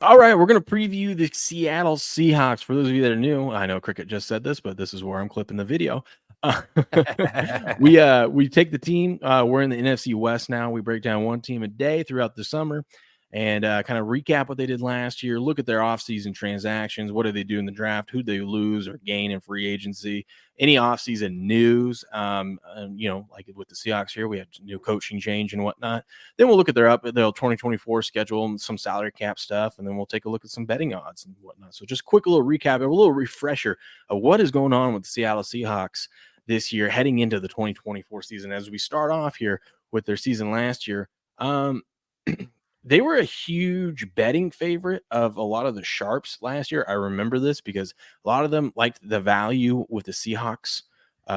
All right, we're going to preview the Seattle Seahawks. For those of you that are new, I know Cricket just said this, but this is where I'm clipping the video. Uh, we take the team. We're in the NFC West now. We break down one team a day throughout the summer and kind of recap what they did last year. Look at their offseason transactions. What did they do in the draft? Who they lose or gain in free agency? Any offseason news? Like with the Seahawks here, we had new coaching change and whatnot. Then we'll look at their 2024 schedule and some salary cap stuff, and then we'll take a look at some betting odds and whatnot. So just quick little recap, a little refresher of what is going on with the Seattle Seahawks this year heading into the 2024 season. As we start off here with their season last year, they were a huge betting favorite of a lot of the sharps last year. I remember this because a lot of them liked the value with the Seahawks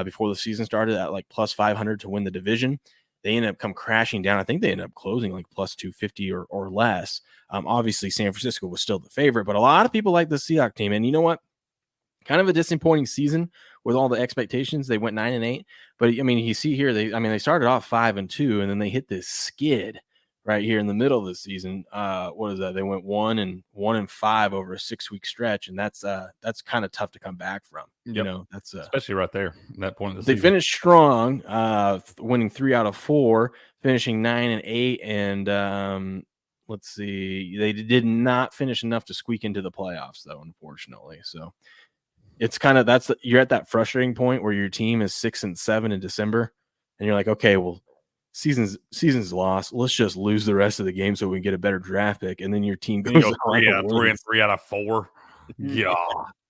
before the season started at like plus 500 to win the division. They ended up come crashing down. I think they ended up closing like plus 250 or less. Obviously, San Francisco was still the favorite, but a lot of people like the Seahawks team. And you know what? Kind of a disappointing season with all the expectations. They went 9-8, but I mean, you see here, they started off 5-2, and then they hit this skid right here in the middle of the season. What is that? They went 1-5 over a 6-week stretch, and that's kind of tough to come back from. Yep. You know, that's especially right there at that point of the season. They finished strong, winning 3 out of 4, finishing 9-8, and let's see, they did not finish enough to squeak into the playoffs, though, unfortunately. So it's kind of you're at that frustrating point where your team is 6-7 in December, and you're like, okay, well, season's lost. Let's just lose the rest of the game so we can get a better draft pick. And then your team goes 3 out of 4. Yeah,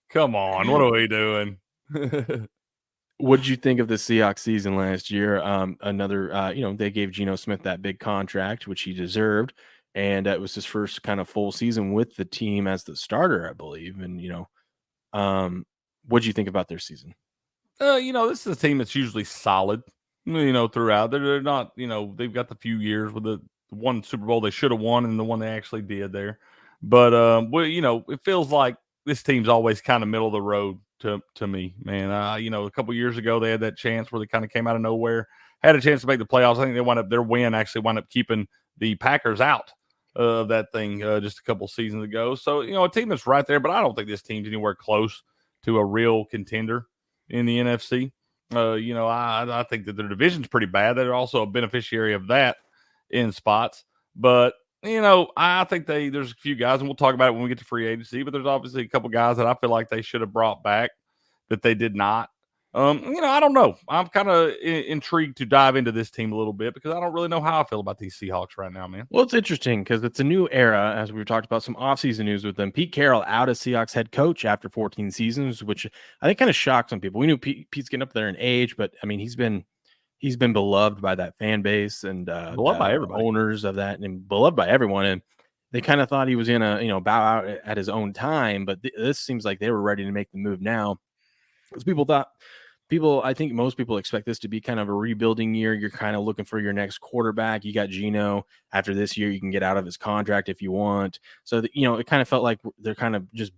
come on, what are we doing? What did you think of the Seahawks season last year? They gave Geno Smith that big contract, which he deserved, and it was his first kind of full season with the team as the starter, I believe. And what did you think about their season? This is a team that's usually solid. Throughout. They're not, they've got the few years with the one Super Bowl they should have won and the one they actually did there. But, it feels like this team's always kind of middle of the road to me, man. A couple years ago, they had that chance where they kind of came out of nowhere, had a chance to make the playoffs. I think their win actually wound up keeping the Packers out of that thing just a couple seasons ago. So, a team that's right there, but I don't think this team's anywhere close to a real contender in the NFC. I think that their division's pretty bad. They're also a beneficiary of that in spots. But, I think there's a few guys, and we'll talk about it when we get to free agency, but there's obviously a couple guys that I feel like they should have brought back that they did not. I don't know. I'm kind of intrigued to dive into this team a little bit because I don't really know how I feel about these Seahawks right now, man. Well, it's interesting because it's a new era, as we talked about some offseason news with them. Pete Carroll out as Seahawks head coach after 14 seasons, which I think kind of shocked some people. We knew Pete's getting up there in age, but I mean, he's been beloved by that fan base and beloved by everybody, owners of that, and beloved by everyone. And they kind of thought he was going to bow out at his own time, but this seems like they were ready to make the move now. Because I think most people expect this to be kind of a rebuilding year. You're kind of looking for your next quarterback. You got Geno. After this year, you can get out of his contract if you want. So, it kind of felt like they're kind of just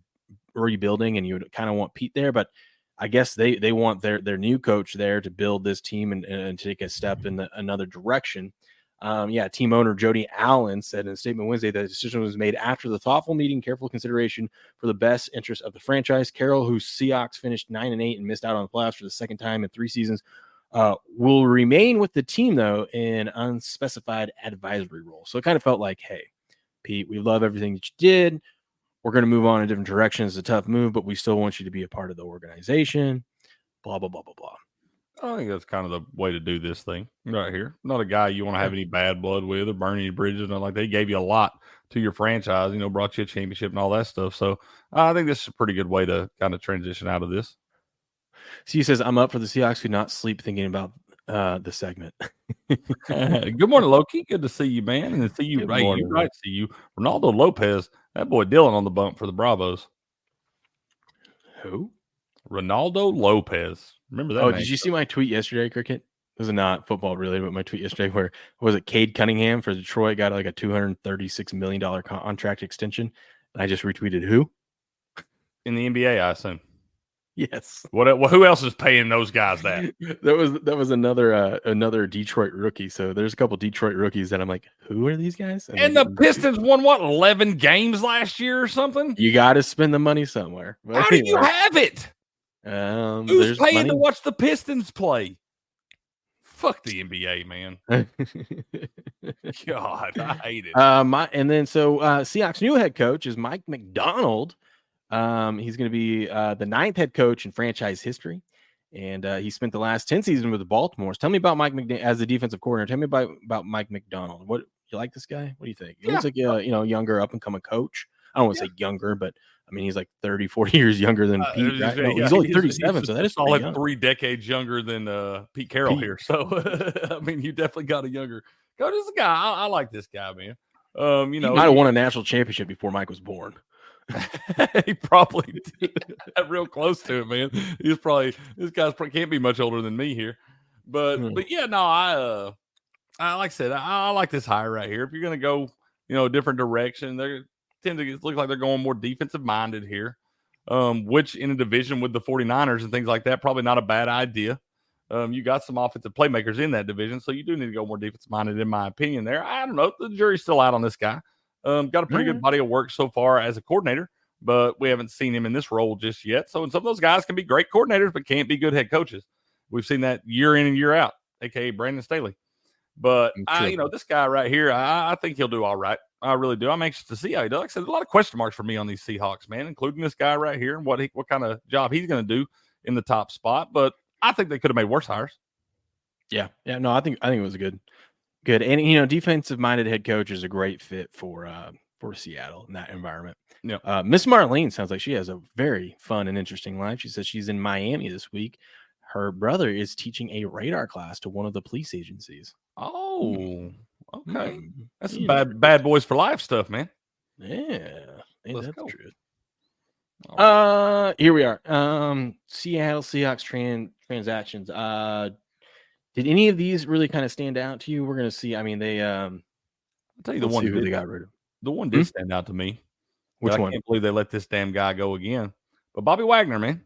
rebuilding, and you would kind of want Pete there. But I guess they want their new coach there to build this team and take a step in another direction. Team owner Jody Allen said in a statement Wednesday that the decision was made after the thoughtful meeting, careful consideration for the best interest of the franchise. Carroll, whose Seahawks finished 9-8 and missed out on the playoffs for the second time in 3 seasons, will remain with the team, though, in unspecified advisory role. So it kind of felt like, hey, Pete, we love everything that you did. We're going to move on in different directions. It's a tough move, but we still want you to be a part of the organization. Blah, blah, blah, blah, blah. I think that's kind of the way to do this thing right here. Not a guy you want to have any bad blood with or burn any bridges. Like they gave you a lot to your franchise, brought you a championship and all that stuff. So I think this is a pretty good way to kind of transition out of this. So he says, I'm up for the Seahawks. Could not sleep thinking about the segment. Good morning, Loki. Good to see you, man. And to see you, right? You right to see you. Ronaldo Lopez, that boy Dylan on the bump for the Bravos. Who? Ronaldo Lopez. Remember that? Oh, did you see my tweet yesterday, Cricket? This is not football related, but my tweet yesterday where was it Cade Cunningham for Detroit got like a $236 million contract extension. And I just retweeted who? In the NBA, I assume. Yes. Who else is paying those guys that? That was another Detroit rookie. So there's a couple Detroit rookies that I'm like, who are these guys? And the Pistons won, 11 games last year or something? You got to spend the money somewhere. But How do you have it? Who's there's paying money. to watch the Pistons play? Fuck the NBA, man. God, I hate it. Seahawks' new head coach is Mike McDonald. He's going to be the 9th head coach in franchise history, and he spent the last 10 seasons with the Baltimores. Tell me about Mike as the defensive coordinator. Tell me about Mike McDonald. What you like this guy? What do you think? He looks like younger up and coming coach. I don't want to say younger, but I mean he's like 30, 40 years younger than Pete. Right? No, he's only 37, so that is solid 3 decades younger than Pete Carroll here. So I mean, you definitely got a younger coach. This guy, I like this guy, man. He might have won a national championship before Mike was born. He probably did. Real close to it, man. This guy's can't be much older than me here. But yeah, no, I like I said, I like this hire right here. If you're gonna go, a different direction, they tend to look like they're going more defensive minded here. Which in a division with the 49ers and things like that, probably not a bad idea. You got some offensive playmakers in that division, so you do need to go more defensive minded, in my opinion. There, I don't know. The jury's still out on this guy. Got a pretty good body of work so far as a coordinator, but we haven't seen him in this role just yet. So, some of those guys can be great coordinators, but can't be good head coaches. We've seen that year in and year out, aka Brandon Staley. But this guy right here, I think he'll do all right. I really do. I'm anxious to see how he does. Like I said, there's a lot of question marks for me on these Seahawks, man, including this guy right here and what kind of job he's going to do in the top spot. But I think they could have made worse hires. Yeah. No, I think it was good. And defensive minded head coach is a great fit for Seattle in that environment. Yeah. Miss Marlene sounds like she has a very fun and interesting life. She says she's in Miami this week. Her brother is teaching a radar class to one of the police agencies. Oh, okay. That's some bad boys for life stuff, man. Yeah, that's go. True. Here we are. Seattle Seahawks transactions. Did any of these really kind of stand out to you? We're gonna see. I mean, I'll tell you the one who they got rid of. The one did stand out to me. Which one? I can't believe they let this damn guy go again. But Bobby Wagner, man.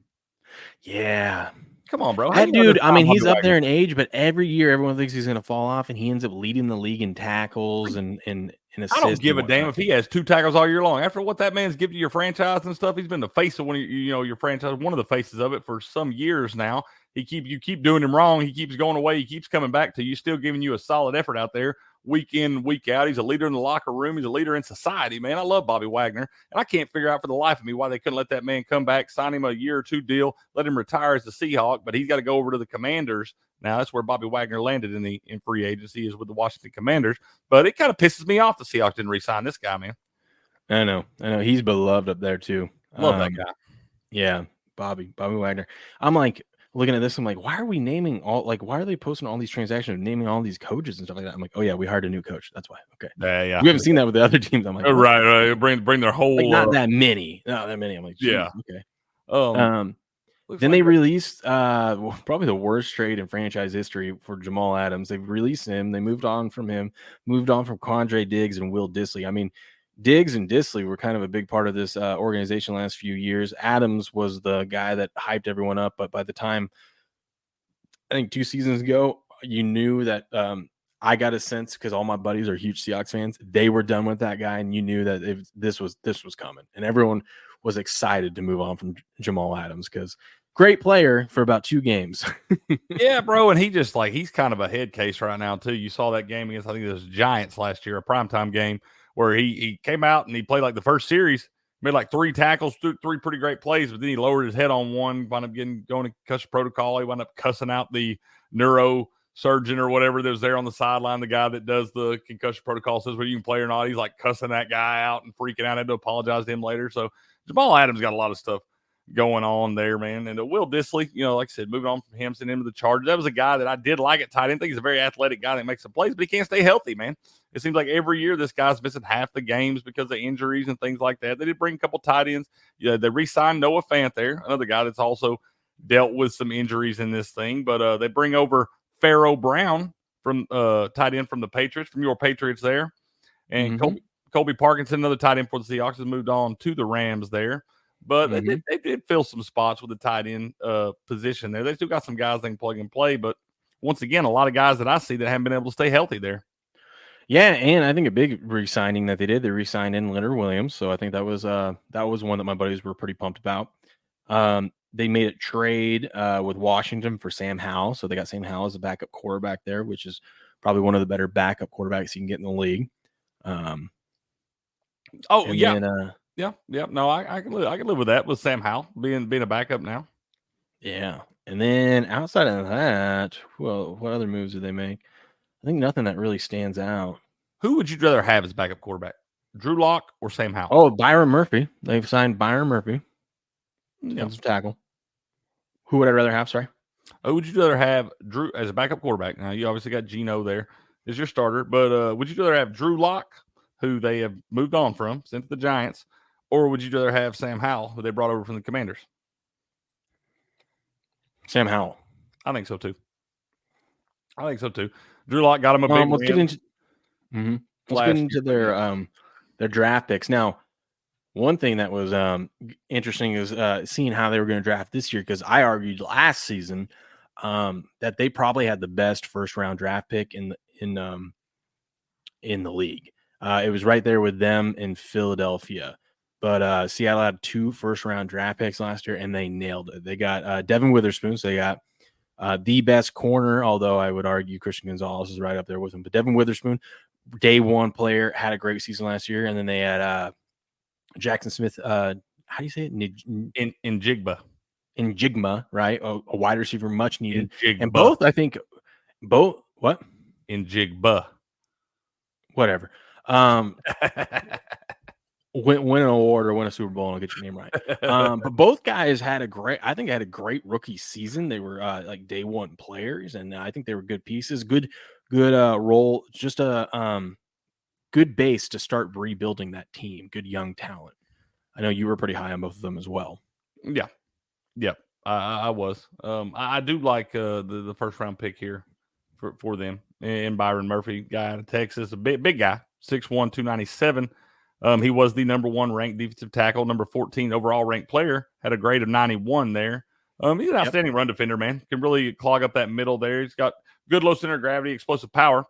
Yeah. Come on, bro. That dude, I mean, he's up there in age, but every year everyone thinks he's going to fall off, and he ends up leading the league in tackles and assists. I don't give a damn if he has 2 tackles all year long. After what that man's given to your franchise and stuff, he's been the face of your franchise, one of the faces of it for some years now. You keep doing him wrong. He keeps going away. He keeps coming back to you, still giving you a solid effort out there week in, week out. He's a leader in the locker room. He's a leader in society, man. I love Bobby Wagner. And I can't figure out for the life of me why they couldn't let that man come back, sign him a year or 2 deal, let him retire as a Seahawk, but he's got to go over to the Commanders. Now, that's where Bobby Wagner landed in free agency, is with the Washington Commanders. But it kind of pisses me off the Seahawks didn't re-sign this guy, man. I know. He's beloved up there, too. Love that guy. Yeah, Bobby Wagner. I'm like, looking at this, I'm like, why are we naming why are they posting all these transactions of naming all these coaches and stuff like that? I'm like, oh yeah, we hired a new coach. That's why. Okay. Yeah. We haven't seen that with the other teams. I'm like, right. Bring their whole not that many. Not that many. I'm like, yeah. Okay. Then they released probably the worst trade in franchise history for Jamal Adams. They released him. They moved on from him, moved on from Quandre Diggs and Will Dissly. I mean, Diggs and Dissly were kind of a big part of this organization last few years. Adams was the guy that hyped everyone up, but by the time, I think 2 seasons ago, you knew that I got a sense, because all my buddies are huge Seahawks fans, they were done with that guy, and you knew that this was coming, and everyone was excited to move on from Jamal Adams, because great player for about 2 games. Yeah, bro, and he's kind of a head case right now too. You saw that game against, I think it was Giants last year, a primetime game, where he came out and he played like the first series, made like 3 tackles, 3 pretty great plays, but then he lowered his head on one, wound up going to concussion protocol. He wound up cussing out the neurosurgeon or whatever that was there on the sideline, the guy that does the concussion protocol, says whether you can play or not. He's like cussing that guy out and freaking out. I had to apologize to him later. So Jamal Adams got a lot of stuff going on there, man. And Will Dissly, like I said, moving on from him, sending him to the Chargers. That was a guy that I did like at tight end. I think he's a very athletic guy that makes some plays, but he can't stay healthy, man. It seems like every year this guy's missing half the games because of injuries and things like that. They did bring a couple tight ends. Yeah, they re-signed Noah Fant there, another guy that's also dealt with some injuries in this thing. But they bring over Pharaoh Brown from tight end from the Patriots, from your Patriots there. And Colby Parkinson, another tight end for the Seahawks, has moved on to the Rams there. But Mhm. they did fill some spots with the tight end position there. They still got some guys they can plug and play, but once again, a lot of guys that I see that haven't been able to stay healthy there. Yeah, and I think a big re-signing that they did, they re-signed in Leonard Williams. So I think that was one that my buddies were pretty pumped about. They made a trade with Washington for Sam Howell. So they got Sam Howell as a backup quarterback there, which is probably one of the better backup quarterbacks you can get in the league. Oh And yeah, then yeah. No, I can live with that with Sam Howell being a backup now. yeah. And then outside of that, well, what other moves did they make? I think nothing that really stands out. Who would you rather have as backup quarterback, Drew Lock or Sam Howell? Oh, Byron Murphy. They've signed Byron Murphy, defensive tackle. Who would I rather have? Sorry. Who would you rather have Drew as a backup quarterback? Now you obviously got Geno there as your starter, but would you rather have Drew Lock, who they have moved on from, sent to the Giants, or would you rather have Sam Howell, who they brought over from the Commanders? Sam Howell. I think so too. Drew Lock got him a big Let's win. Let's get into their draft picks. Now, one thing that was interesting is seeing how they were going to draft this year, because I argued last season that they probably had the best first round draft pick in the league. It was right there with them in Philadelphia. But Seattle had 2 first round draft picks last year, and they nailed it. They got Devin Witherspoon, so they got the best corner, although I would argue Christian Gonzalez is right up there with him. But Devin Witherspoon, day one player, had a great season last year. And then they had Jackson Smith, how do you say it? Njigma, right? A wide receiver, much needed. And both, I think, what? Njigba. Whatever. Win an award or win a Super Bowl and I'll get your name right. But both guys had a great rookie season. They were like day one players, and I think they were good pieces, good role, just a good base to start rebuilding that team, good young talent. I know you were pretty high on both of them as well. Yeah. I was. I do like the first round pick here for them, and Byron Murphy, guy out of Texas, a big guy, 6'1", 297. He was the number 1 ranked defensive tackle, number 14 overall ranked player, had a grade of 91 there. He's an outstanding run defender, man. Can really clog up that middle there. He's got good low center of gravity, explosive power,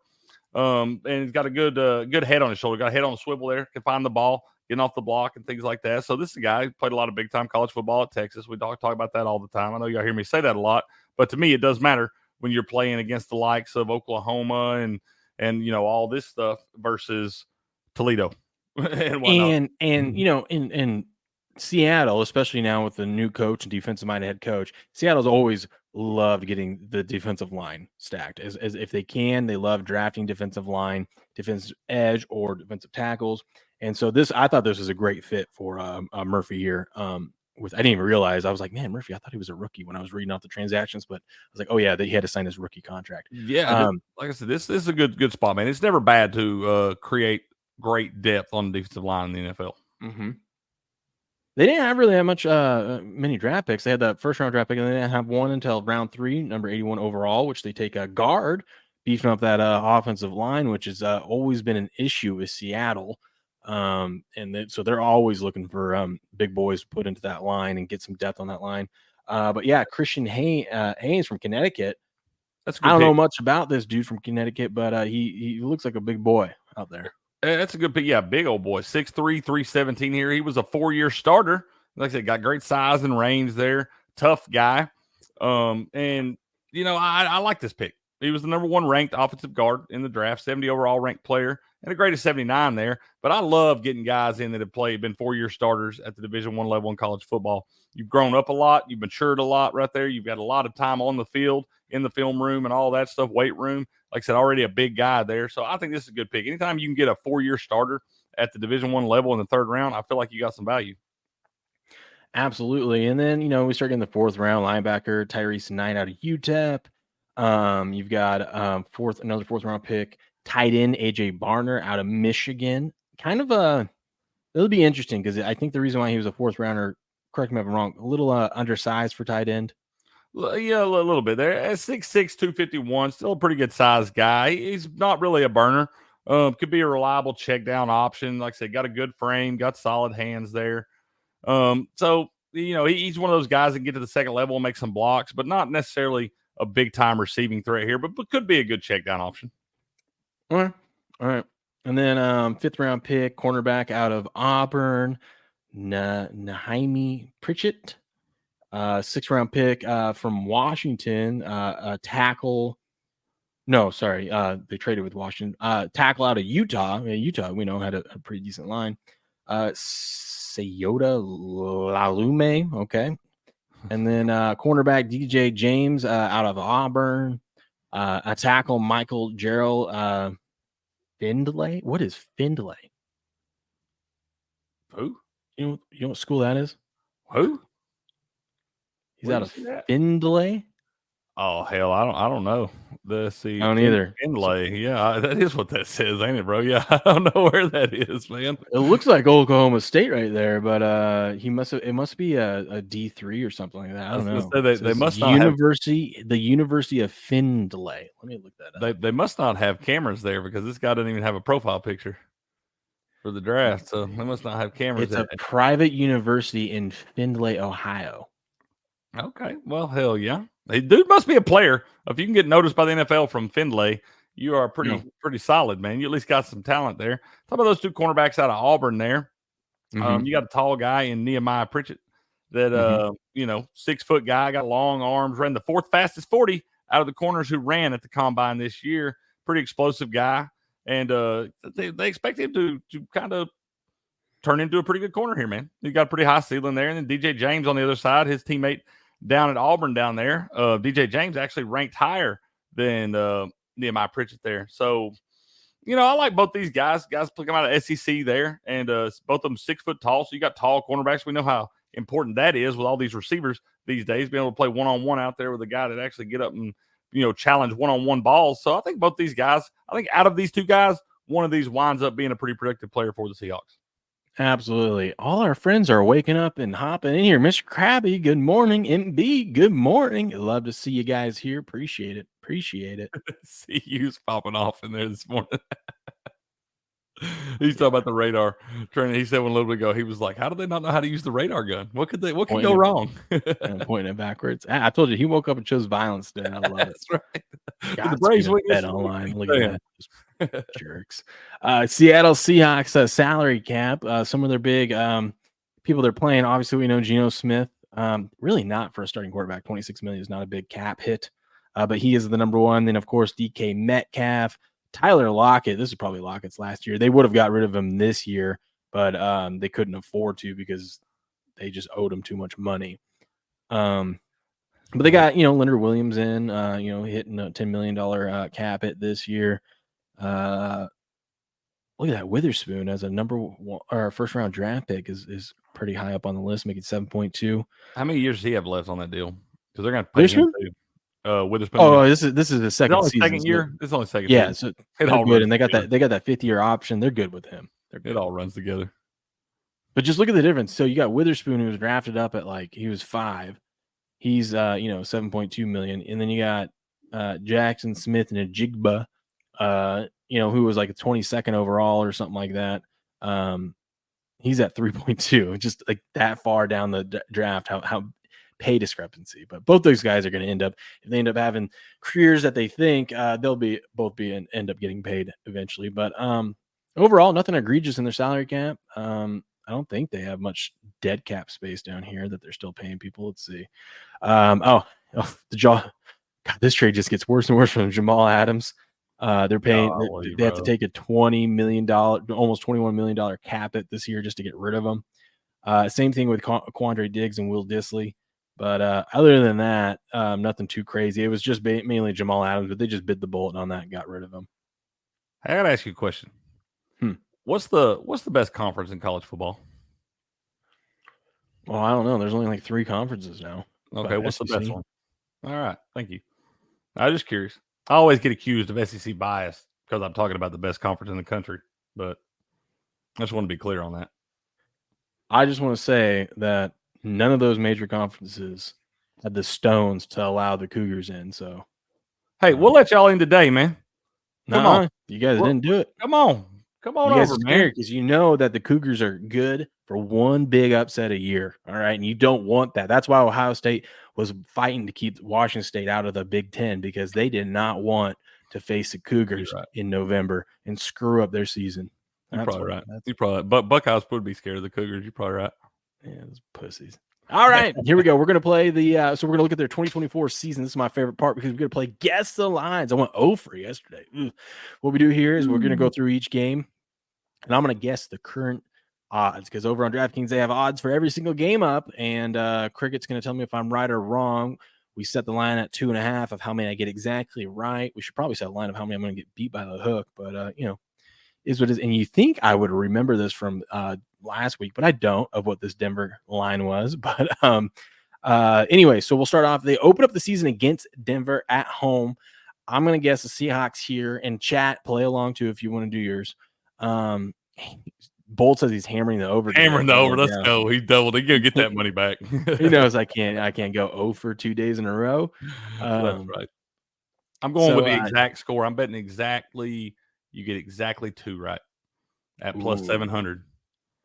and he's got a good head on his shoulder. Got a head on a swivel there, can find the ball, getting off the block and things like that. So this is a guy who played a lot of big-time college football at Texas. We talk about that all the time. I know y'all hear me say that a lot, but to me it does matter when you're playing against the likes of Oklahoma and you know all this stuff versus Toledo. and you know, in Seattle, especially now with the new coach and defensive minded head coach, Seattle's always loved getting the defensive line stacked as if they can. They love drafting defensive line, defensive edge, or defensive tackles. And so I thought this was a great fit for Murphy here. I didn't even realize. I was like, man, Murphy, I thought he was a rookie when I was reading off the transactions, but I was like, oh yeah, he had to sign his rookie contract. Yeah, like I said, this is a good spot, man. It's never bad to create great depth on the defensive line in the NFL. Mm-hmm. They didn't really have much many draft picks. They had that first round draft pick, and they didn't have one until round 3, number 81 overall, which they take a guard, beefing up that offensive line, which has always been an issue with Seattle. So they're always looking for big boys to put into that line and get some depth on that line. But yeah, Christian Haynes from Connecticut. I don't know much about this dude from Connecticut, but he looks like a big boy out there. That's a good pick. Yeah, big old boy. 6'3", 317 here. He was a 4-year starter. Like I said, got great size and range there. Tough guy. And, you know, I like this pick. He was the number 1 ranked offensive guard in the draft, 70 overall ranked player, and a grade of 79 there. But I love getting guys in that have been 4-year starters at the Division I level in college football. You've grown up a lot. You've matured a lot right there. You've got a lot of time on the field, in the film room and all that stuff, weight room. Like I said, already a big guy there. So I think this is a good pick. Anytime you can get a 4-year starter at the Division I level in the 3rd round, I feel like you got some value. Absolutely. And then, you know, we start in the 4th round, linebacker Tyrese Knight out of UTEP. You've got another 4th round pick, tight end AJ Barner out of Michigan. It'll be interesting because I think the reason why he was a 4th rounder, correct me if I'm wrong, a little undersized for tight end. Yeah, a little bit there. At 6'6", 251, still a pretty good size guy. He's not really a burner. Could be a reliable check down option. Like I said, got a good frame, got solid hands there. So he's one of those guys that get to the second level and make some blocks, but not necessarily a big time receiving threat here, but could be a good check down option. All right. And then 5th round pick, cornerback out of Auburn, Naheem Pritchett. 6th round pick from Washington, tackle. No, sorry. They traded with Washington. Tackle out of Utah. Utah, we know, had a pretty decent line. Sayota Lalume. Okay. And then cornerback DJ James out of Auburn. A tackle Michael Gerald Findlay. What is Findlay? Who? You know what school that is? Who? He's out of Findlay. Oh hell, I don't know. I don't either. Findlay, yeah, that is what that says, ain't it, bro? Yeah, I don't know where that is, man. It looks like Oklahoma State right there, but it must be a D3 or something like that. I don't know. They must not the University of Findlay. Let me look that up. They must not have cameras there because this guy doesn't even have a profile picture for the draft, so they must not have cameras. It's a private university in Findlay, Ohio. Okay, well, hell yeah. Hey, dude must be a player. If you can get noticed by the NFL from Findlay, you are pretty solid, man. You at least got some talent there. Talk about those two cornerbacks out of Auburn there. Mm-hmm. You got a tall guy in Nehemiah Pritchett that, 6-foot guy, got long arms, ran the 4th fastest 40 out of the corners who ran at the combine this year. Pretty explosive guy. And they expect him to kind of turn into a pretty good corner here, man. He got a pretty high ceiling there. And then DJ James on the other side, his teammate down at Auburn down there. DJ James actually ranked higher than Nehemiah Pritchett there. So, I like both these guys. Guys come out of SEC there, and both of them 6 foot tall. So you got tall cornerbacks. We know how important that is with all these receivers these days, being able to play one-on-one out there with a guy that actually get up and, challenge one-on-one balls. So I think both these guys, out of these two guys, one of these winds up being a pretty productive player for the Seahawks. Absolutely. All our friends are waking up and hopping in here. Mr. Krabby, good morning. MB, good morning. Love to see you guys here. Appreciate it. See you's popping off in there this morning. He's talking about the radar training. He said one a little bit ago, he was like, how do they not know how to use the radar gun? What could go wrong? And pointing it backwards. I told you, he woke up and chose violence today. I love it. That's right. God, the Braves bet online. Look at that. Jerks. Seattle Seahawks salary cap. Some of their big people they're playing. Obviously, we know Geno Smith. Really not for a starting quarterback. $26 million is not a big cap hit. But he is the number one. Then, of course, DK Metcalf. Tyler Lockett, this is probably Lockett's last year. They would have got rid of him this year, but they couldn't afford to because they just owed him too much money. But they got, Leonard Williams in, hitting a $10 million cap hit this year. Look at that. Witherspoon as a number one or first round draft pick is pretty high up on the list, making 7.2. How many years does he have left on that deal? Because they're going to pay him too. Witherspoon. Oh, this is the second season. Second year. It's only second. Yeah, so they're good, and they got that 5th-year option. They're good with him. It all runs together. But just look at the difference. So you got Witherspoon, who was drafted up at he was 5. He's 7.2 million, and then you got Jackson Smith and Ajigba, who was like a 22nd overall or something like that. He's at 3.2, just like that far down the draft. How pay discrepancy, but both those guys are going to end up, if they end up having careers that they think, they'll end up getting paid eventually. But overall, nothing egregious in their salary cap. I don't think they have much dead cap space down here that they're still paying people. Let's see. This trade just gets worse and worse from Jamal Adams. They're paying. They have to take a $20 million, almost $21 million cap it this year just to get rid of them. Same thing with Quandre Diggs and Will Dissly. But other than that, nothing too crazy. It was just mainly Jamal Adams, but they just bit the bullet on that and got rid of him. I got to ask you a question. What's the best conference in college football? Well, I don't know. There's only like 3 conferences now. Okay, what's SEC? The best one? All right, thank you. I'm just curious. I always get accused of SEC bias because I'm talking about the best conference in the country, but I just want to be clear on that. I just want to say that none of those major conferences had the stones to allow the Cougars in. So, hey, we'll let y'all in today, man. Come on. You guys didn't do it. Come on. Come on You guys over, are man. scared because you know that the Cougars are good for one big upset a year. All right. And you don't want that. That's why Ohio State was fighting to keep Washington State out of the Big Ten, because they did not want to face the Cougars in November and screw up their season. You're probably right. You're probably right. But Buckeyes would be scared of the Cougars. You're probably right. Yeah, those pussies. All right, here we go. We're gonna play the so we're gonna look at their 2024 season. This is my favorite part because we're gonna play guess the lines. I went 0 for yesterday. What we do here is we're gonna go through each game, and I'm gonna guess the current odds, because over on DraftKings they have odds for every single game up, and Cricket's gonna tell me if I'm right or wrong. We set the line at 2.5 of how many I get exactly right. We should probably set a line of how many I'm gonna get beat by the hook, but is what it is. And you think I would remember this from last week, but I don't, of what this Denver line was. But anyway, so we'll start off. They open up the season against Denver at home. I'm going to guess the Seahawks here, and chat, play along too if you want to do yours. Bolt says he's hammering the over. Hammering the over. Let's go. He doubled. He's going to get that money back. He knows I can't go 0 for 2 days in a row. That's right. I'm going with the exact score. I'm betting exactly. You get exactly 2 right at plus 700.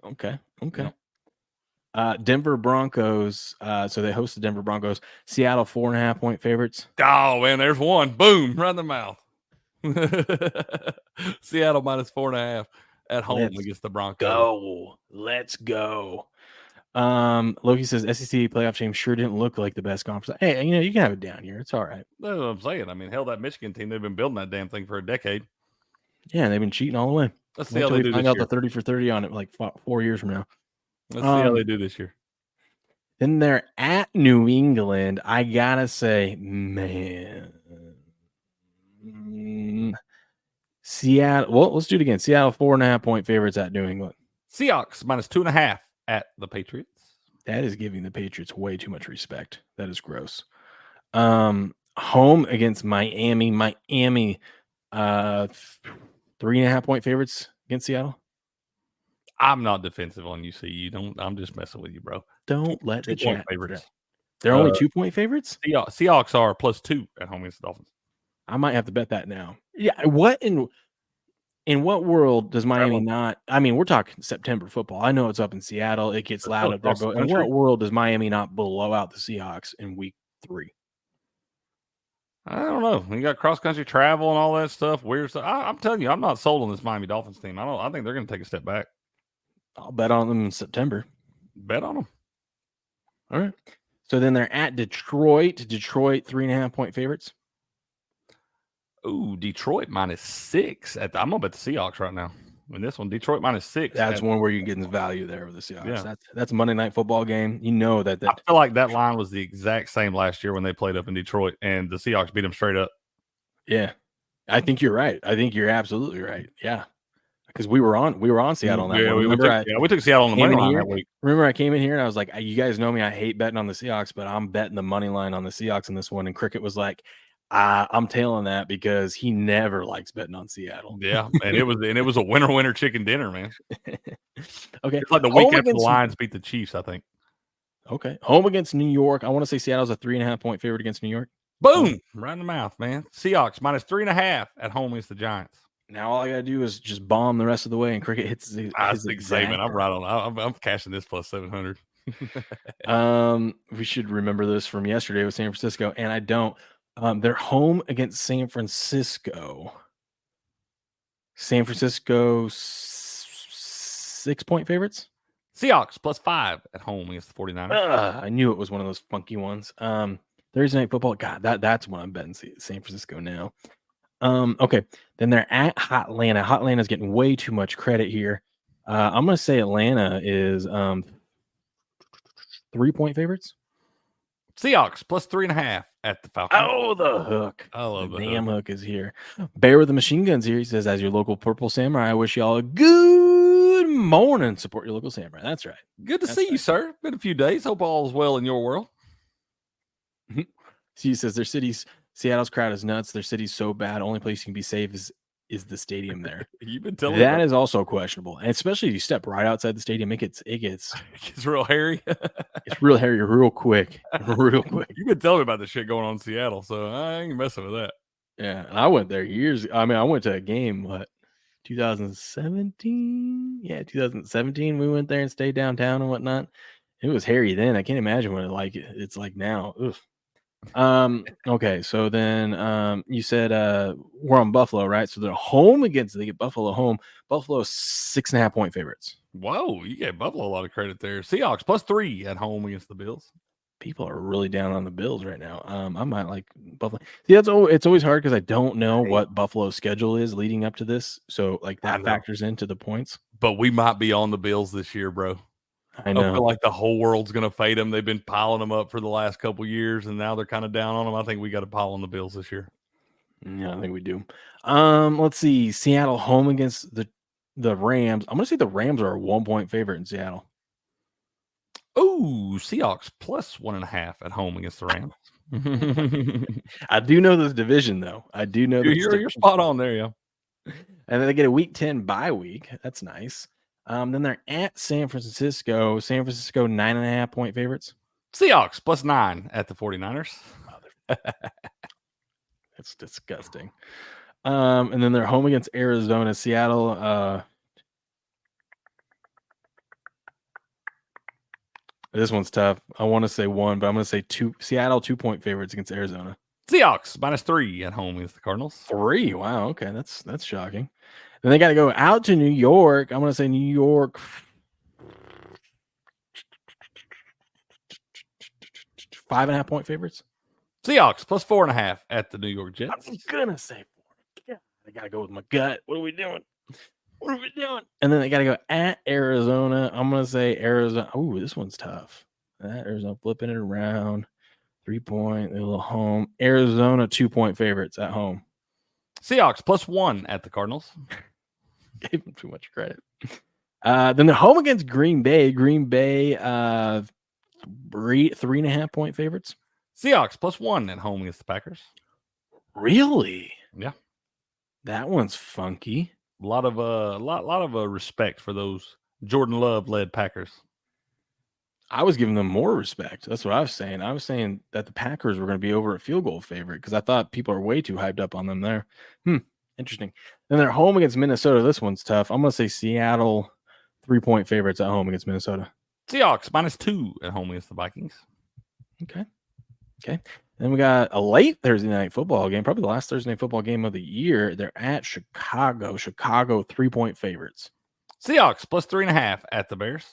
Okay. Denver Broncos. So they host the Denver Broncos. Seattle 4.5 point favorites. Oh man, there's one. Boom, right in the mouth. Seattle minus 4.5 at home against the Broncos. Let's go. Loki says SEC playoff team sure didn't look like the best conference. Hey, you can have it down here. It's all right. That's what I'm saying. I mean, hell, that Michigan team, they've been building that damn thing for a decade. Yeah, they've been cheating all the way. Let's see how they do this year. Find out the 30 for 30 on it like 4 years from now. Let's see how they do this year. Then they're at New England. I gotta say, man, Seattle. Well, let's do it again. Seattle 4.5 point favorites at New England. Seahawks minus 2.5 at the Patriots. That is giving the Patriots way too much respect. That is gross. Home against Miami. Miami. 3.5 point favorites against Seattle. I'm not defensive on UC. I'm just messing with you, bro. Don't let the chat favorites. They're only 2 point favorites. Seahawks are plus 2 at home against the Dolphins. I might have to bet that now. Yeah. What in what world does Miami not? I mean, we're talking September football. I know it's up in Seattle. It gets loud up there. But in what world does Miami not blow out the Seahawks in week 3? I don't know. You got cross country travel and all that stuff. Weird stuff. I'm telling you, I'm not sold on this Miami Dolphins team. I think they're going to take a step back. I'll bet on them in September. Bet on them. All right. So then they're at Detroit. Detroit 3.5 point favorites. Ooh, Detroit minus 6. I'm going to bet the Seahawks right now. In this one, Detroit minus 6. That's one where you're getting value there with the Seahawks. Yeah. That's a Monday night football game. You know that. I feel like that line was the exact same last year when they played up in Detroit, and the Seahawks beat them straight up. Yeah, I think you're right. I think you're absolutely right. Yeah, because we were on Seattle on that one. We took Seattle on the money line that week. Remember, I came in here and I was like, "You guys know me. I hate betting on the Seahawks, but I'm betting the money line on the Seahawks in this one." And Cricket was like, I'm tailing that because he never likes betting on Seattle. Yeah, and it was a winner chicken dinner, man. Okay, it's like the week after the Lions beat the Chiefs, I think. Okay, home against New York. I want to say Seattle's a 3.5 point favorite against New York. Boom, right in the mouth, man. Seahawks minus 3.5 at home against the Giants. Now all I gotta do is just bomb the rest of the way, and Cricket hits his exact. I'm right on. I'm cashing this plus 700. We should remember this from yesterday with San Francisco, and I don't. They're home against San Francisco. San Francisco 6 point favorites. Seahawks plus 5 at home against the 49ers. I knew it was one of those funky ones. Thursday night football. God, that's what I'm betting. San Francisco now. Okay. Then they're at Atlanta. Atlanta's getting way too much credit here. I'm gonna say Atlanta is 3 point favorites. Seahawks plus 3.5 at the Falcons. Oh, the hook. I love the damn hook is here. Bear with the machine guns here. He says, as your local Purple Samurai, I wish y'all a good morning. Support your local samurai. That's right. Good to see you, sir. Been a few days. Hope all is well in your world. He says their city's Seattle's crowd is nuts. Their city's so bad. Only place you can be safe is the stadium there. You've been telling that is also questionable, and especially if you step right outside the stadium, it gets it's real hairy. It's real hairy, real quick. You've been telling me about the shit going on in Seattle, so I ain't messing with that. Yeah, and I went there years. I mean, I went to a game, 2017. Yeah, 2017. We went there and stayed downtown and whatnot. It was hairy then. I can't imagine what it's like now. Ugh. Okay, so then you said we're on Buffalo, right? So they're home against they get Buffalo home. Buffalo 6.5-point favorites. Whoa, you gave Buffalo a lot of credit there. Seahawks +3 at home against the Bills. People are really down on the Bills right now. I might like Buffalo. See, it's always hard because I don't know what Buffalo's schedule is leading up to this. So like that factors into the points. But we might be on the Bills this year, bro. I know. I feel like the whole world's going to fade them. They've been piling them up for the last couple years, and now they're kind of down on them. I think we got to pile on the Bills this year. Yeah, I think we do. Let's see. Seattle home against the Rams. I'm going to say the Rams are a 1-point favorite in Seattle. Oh, Seahawks +1.5 at home against the Rams. I do know this division, though. I do know this. You're spot on there, yeah. And then they get a Week 10 bye week. That's nice. Then they're at San Francisco. San Francisco 9.5-point favorites. Seahawks +9 at the 49ers. That's disgusting. And then they're home against Arizona. Seattle. This one's tough. I want to say 1, but I'm going to say 2. Seattle 2-point favorites against Arizona. Seahawks -3 at home against the Cardinals. 3. Wow. Okay, that's shocking. Then they got to go out to New York. I'm going to say New York 5.5-point favorites. Seahawks +4.5 at the New York Jets. I'm gonna say 4. Yeah, I gotta go with my gut. What are we doing? And then they gotta go at Arizona. I'm gonna say Arizona. Oh, this one's tough. Arizona flipping it around. 3-point, a little home. Arizona 2-point favorites at home. Seahawks +1 at the Cardinals. Gave them too much credit. Then they're home against Green Bay. Green Bay 3.5-point favorites. Seahawks +1 at home against the Packers. Really? Yeah. That one's funky. A lot of respect for those Jordan Love led Packers. I was giving them more respect. That's what I was saying. I was saying that the Packers were going to be over a field goal favorite because I thought people are way too hyped up on them there. Interesting. Then they're home against Minnesota. This one's tough. I'm going to say Seattle 3-point favorites at home against Minnesota. Seahawks -2 at home against the Vikings. Okay. Then we got a late Thursday night football game, probably the last Thursday night football game of the year. They're at Chicago. Chicago 3-point favorites. Seahawks +3.5 at the Bears.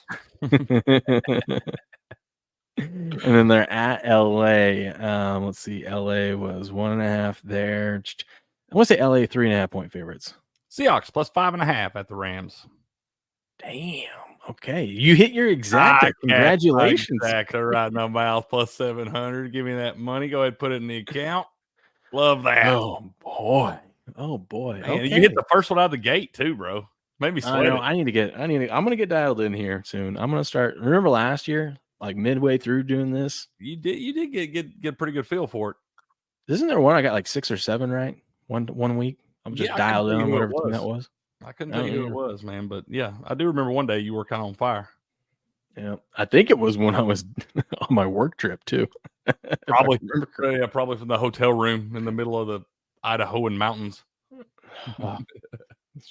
And then they're at LA. Let's see. LA was 1.5 there. I want to say LA 3.5-point favorites. Seahawks +5.5 at the Rams. Damn. Okay. You hit your exacta. Congratulations. Exacta right in the mouth +700. Give me that money. Go ahead and put it in the account. Love that. Oh boy. Man, okay. You hit the first one out of the gate too, bro. Made me sweat. I'm gonna get dialed in here soon. I'm gonna start. Remember last year, like midway through doing this? You did get a pretty good feel for it. Isn't there one I got like 6 or 7 right? One week. I'm just dialed in on whatever team that was. I couldn't tell you who it was, man, but yeah, I do remember one day you were kind of on fire. Yeah, I think it was when I was on my work trip too. Probably from the hotel room in the middle of the Idahoan mountains.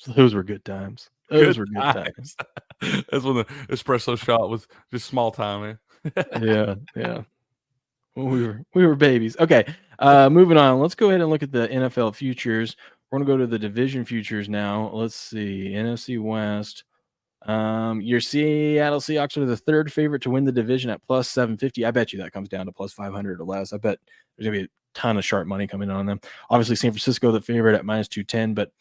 Those were good times. Those were good times. That's when the espresso shot was just small time, man. Yeah. Well, we were babies. Okay, moving on. Let's go ahead and look at the NFL futures. We're going to go to the division futures now. Let's see. NFC West. Your Seattle Seahawks are the 3rd favorite to win the division at +750. I bet you that comes down to +500 or less. I bet there's going to be a ton of sharp money coming in on them. Obviously, San Francisco, the favorite at -210. But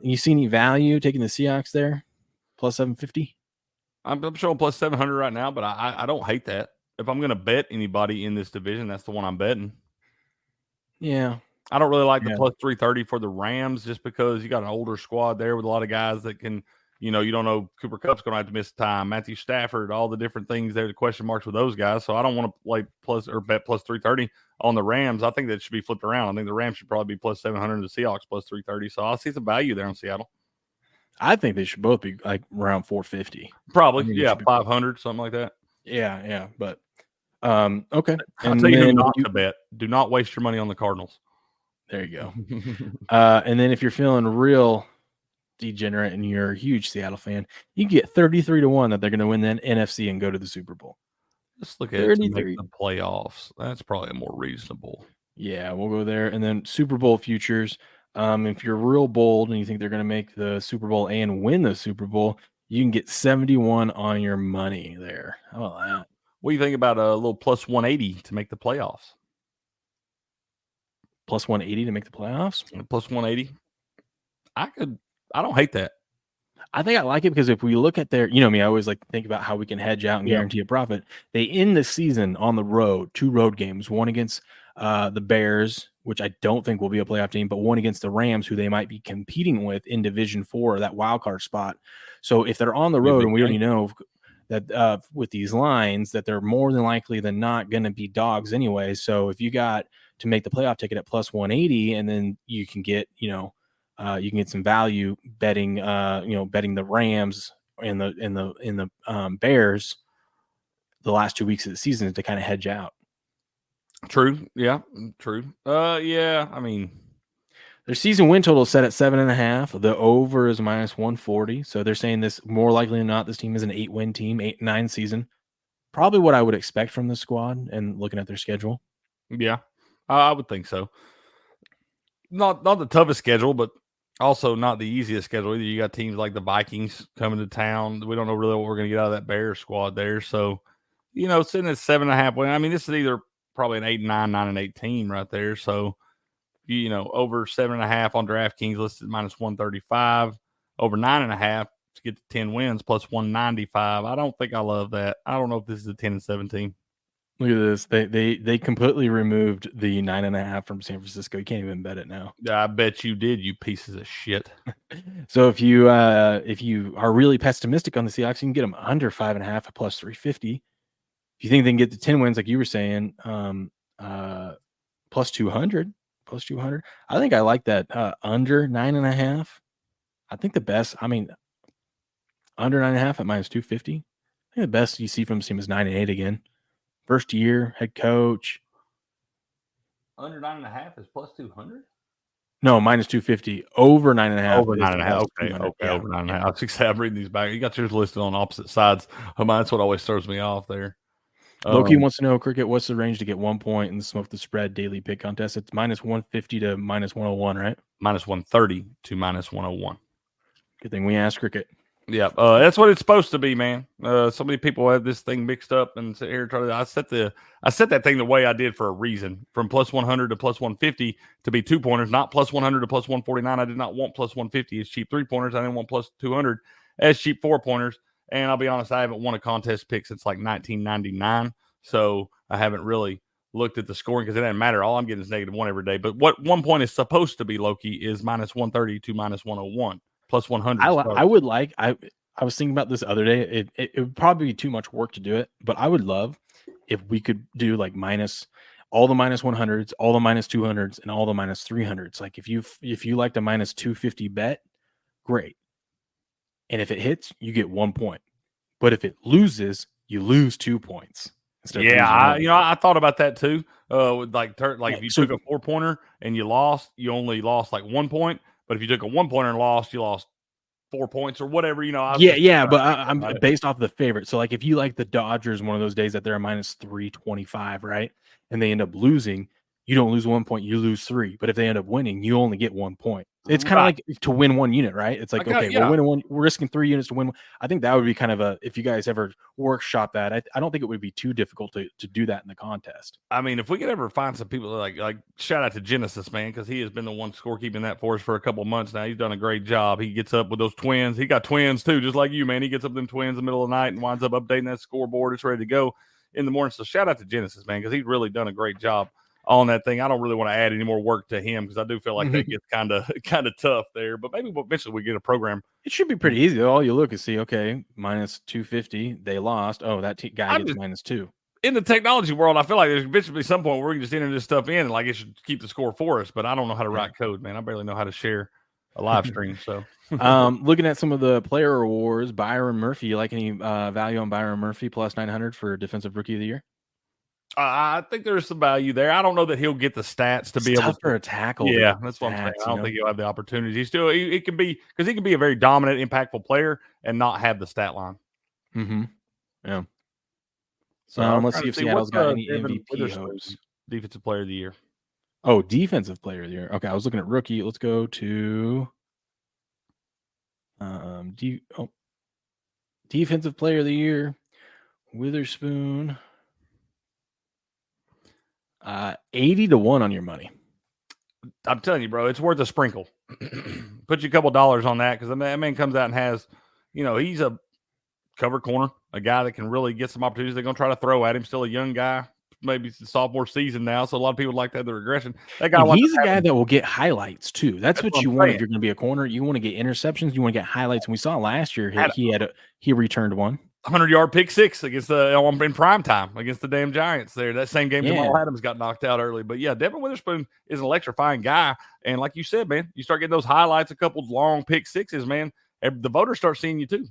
you see any value taking the Seahawks there? +750? I'm showing +700 right now, but I don't hate that. If I'm going to bet anybody in this division, that's the one I'm betting. Yeah. I don't really like the +330 for the Rams just because you got an older squad there with a lot of guys that can, you don't know, Cooper Kupp's going to have to miss time, Matthew Stafford, all the different things there, the question marks with those guys. So I don't want to bet +330 on the Rams. I think that should be flipped around. I think the Rams should probably be +700, the Seahawks +330. So I'll see some value there on Seattle. I think they should both be like around 450. Probably, 500, something like that. Yeah, but okay. I'll tell you not to bet. Do not waste your money on the Cardinals. There you go. And then if you're feeling real degenerate and you're a huge Seattle fan, you can get 33-1 that they're going to win the NFC and go to the Super Bowl. Let's look at it to make the playoffs. That's probably more reasonable. Yeah, we'll go there. And then Super Bowl futures. If you're real bold and you think they're going to make the Super Bowl and win the Super Bowl, you can get 71 on your money there. How about that? What do you think about a little plus 180 to make the playoffs? Plus 180 to make the playoffs? Plus 180. I don't hate that. I think I like it because if we look at their, you know me, I always like to think about how we can hedge out and guarantee a profit. They end the season on the road, 2 road games, one against the Bears, which I don't think will be a playoff team, but one against the Rams, who they might be competing with in Division 4, that wild card spot. So if they're on the road, and we already know that with these lines that they're more than likely than not going to be dogs anyway. So if you got to make the playoff ticket at plus 180, and then you can get, you can get some value betting, betting the Rams and the Bears the last 2 weeks of the season to kind of hedge out. True. Yeah. True. Yeah. I mean, their season win total is set at 7.5. The over is minus 140. So they're saying this more likely than not, this team is an 8-win team, 8-9 season. Probably what I would expect from the squad and looking at their schedule. Yeah, I would think so. Not the toughest schedule, but also not the easiest schedule either. You got teams like the Vikings coming to town. We don't know really what we're going to get out of that Bears squad there. So, sitting at 7.5 win. I mean, this is either probably an 8-9, 9-8 team right there. So, over 7.5 on DraftKings listed minus 135, over 9.5 to get to 10 wins plus 195. I don't think I love that. I don't know if this is a 10-7 team. Look at this. They completely removed the 9.5 from San Francisco. You can't even bet it now. I bet you did, you pieces of shit. So if you are really pessimistic on the Seahawks, you can get them under 5.5 at plus 350. If you think they can get to 10 wins, like you were saying, plus 200. I think I like that under 9.5. I think the best, under 9.5 at minus 250. I think the best you see from this team is 9-8 again. First year, head coach. Under 9.5 is plus 200? No, minus 250. Over 9.5. Over 9.5. Okay. Over 9.5. I'm reading these back. You got yours listed on opposite sides. That's what always throws me off there. Loki wants to know, Cricket, what's the range to get 1 point in the Smoke the Spread daily pick contest? It's minus 150 to minus 101, right? Minus 130 to minus 101. Good thing we asked Cricket. Yeah, that's what it's supposed to be, man. So many people have this thing mixed up and sit here and try to. I set that thing the way I did for a reason. From plus 100 to plus 150 to be 2-pointers, not plus 100 to plus 149. I did not want plus 150 as cheap 3-pointers. I didn't want plus 200 as cheap 4-pointers. And I'll be honest, I haven't won a contest pick since like 1999. So I haven't really looked at the scoring because it doesn't matter. All I'm getting is -1 every day. But what 1 point is supposed to be, Loki, is minus 130 to minus 101. Plus 100. I was thinking about this other day. It would probably be too much work to do it, but I would love if we could do like all the minus 100s, all the minus 200s, and all the minus 300s. Like if you like the minus 250 bet, great. And if it hits, you get 1 point. But if it loses, you lose 2 points. I thought about that too. If you took a 4-pointer and you lost, you only lost like 1 point. But if you took a 1-pointer and lost, you lost 4 points or whatever. But I'm based off of the favorite. So like if you like the Dodgers one of those days that they're a minus 325, right? And they end up losing, you don't lose 1 point, you lose 3. But if they end up winning, you only get 1 point. It's kind of like to win 1 unit, right? It's like, we're winning one, we're risking 3 units to win. I think that would be kind of if you guys ever workshop that, I don't think it would be too difficult to do that in the contest. I mean, if we could ever find some people like shout out to Genesis, man, because he has been the one scorekeeping that for us for a couple of months now. He's done a great job. He gets up with those twins. He got twins too, just like you, man. He gets up with them twins in the middle of the night and winds up updating that scoreboard. It's ready to go in the morning. So shout out to Genesis, man, because he's really done a great job on that thing. I don't really want to add any more work to him because I do feel like that gets kind of tough there. But maybe eventually we get a program. It should be pretty easy. All you look and see, okay, minus 250, they lost. Oh, that guy gets minus 2. In the technology world, I feel like there's eventually some point where we can just enter this stuff in and like it should keep the score for us. But I don't know how to write code, man. I barely know how to share a live stream. So looking at some of the player awards, Byron Murphy, you like any value on Byron Murphy plus 900 for Defensive Rookie of the Year? I think there's some value there. I don't know that he'll get the stats to It's be able tough to. for a tackle. Yeah, that's what I'm saying. I don't think he'll have the opportunity. It can be because he can be a very dominant, impactful player and not have the stat line. Mm-hmm. Yeah. So I'm let's trying see to if see Seattle's what's got any Devin MVP Witherspoon, hopes. Defensive Player of the Year. Oh, Defensive Player of the Year. Okay, I was looking at rookie. Let's go to Defensive Player of the Year. Witherspoon. 80-1 on your money. I'm telling you, bro, it's worth a sprinkle. Put you a couple dollars on that because that man comes out and has, he's a cover corner, a guy that can really get some opportunities. They're going to try to throw at him. Still a young guy, maybe it's the sophomore season now, so a lot of people would like to have the regression. That guy, and he's a guy that will get highlights too. That's what you want if you're going to be a corner. You want to get interceptions. You want to get highlights. And we saw last year he returned one. 100-yard pick six against in prime time against the damn Giants there. That same game, Jamal Adams got knocked out early. But yeah, Devin Witherspoon is an electrifying guy. And like you said, man, you start getting those highlights, a couple long pick sixes, man, the voters start seeing you too.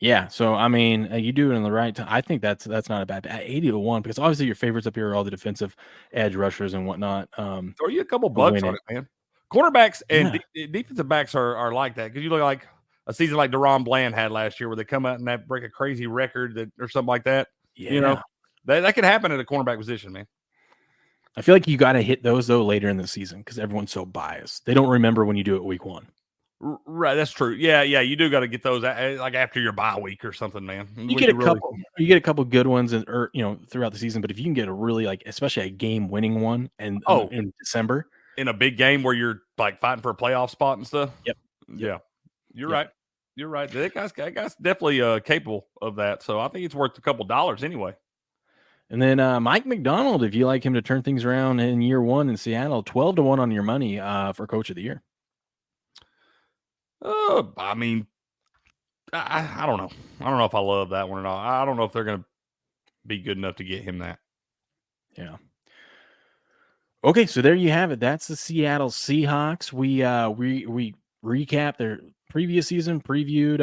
Yeah, so I mean, you do it in the right time. I think that's not a bad 80-1 because obviously your favorites up here are all the defensive edge rushers and whatnot. Throw you a couple bucks on it, man. Cornerbacks and defensive backs are like that because you look like a season like Deron Bland had last year where they come out and break a crazy record or something like that. Yeah. That could happen at a cornerback position, man. I feel like you got to hit those though later in the season because everyone's so biased. They don't remember when you do it week 1. Right, that's true. Yeah, you do got to get those like after your bye week or something, man. You get a couple good ones throughout the season, but if you can get a really especially a game winning one in December in a big game where you're like fighting for a playoff spot and stuff. Yep. Yeah. You're right. You're right. That guy's definitely capable of that. So I think it's worth a couple dollars anyway. And then Mike McDonald, if you like him to turn things around in year 1 in Seattle, 12-1 on your money for Coach of the Year. I mean, I don't know. I don't know if I love that one or not. I don't know if they're going to be good enough to get him that. Yeah. Okay, so there you have it. That's the Seattle Seahawks. We recap their previous season, previewed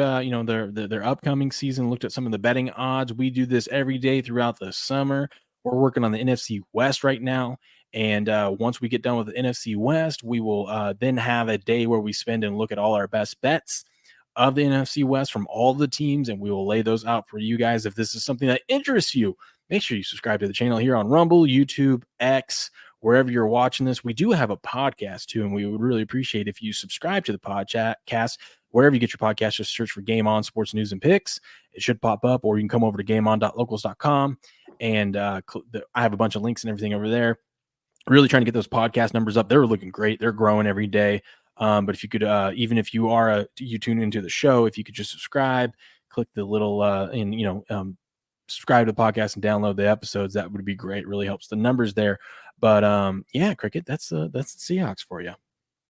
their upcoming season, looked at some of the betting odds. We do this every day throughout the summer. We're working on the NFC West right now. And once we get done with the NFC West, we will then have a day where we spend and look at all our best bets of the NFC West from all the teams, and we will lay those out for you guys. If this is something that interests you, make sure you subscribe to the channel here on Rumble, YouTube, X, wherever you're watching this. We do have a podcast too, and we would really appreciate if you subscribe to the podcast. Wherever you get your podcast, just search for Game On Sports News and Picks. It should pop up, or you can come over to gameon.locals.com, and I have a bunch of links and everything over there. Really trying to get those podcast numbers up. They're looking great. They're growing every day. But if you could, even if you tune into the show, if you could just subscribe, click the little, subscribe to the podcast and download the episodes, that would be great. It really helps the numbers there. But yeah, Cricket, that's the Seahawks for you.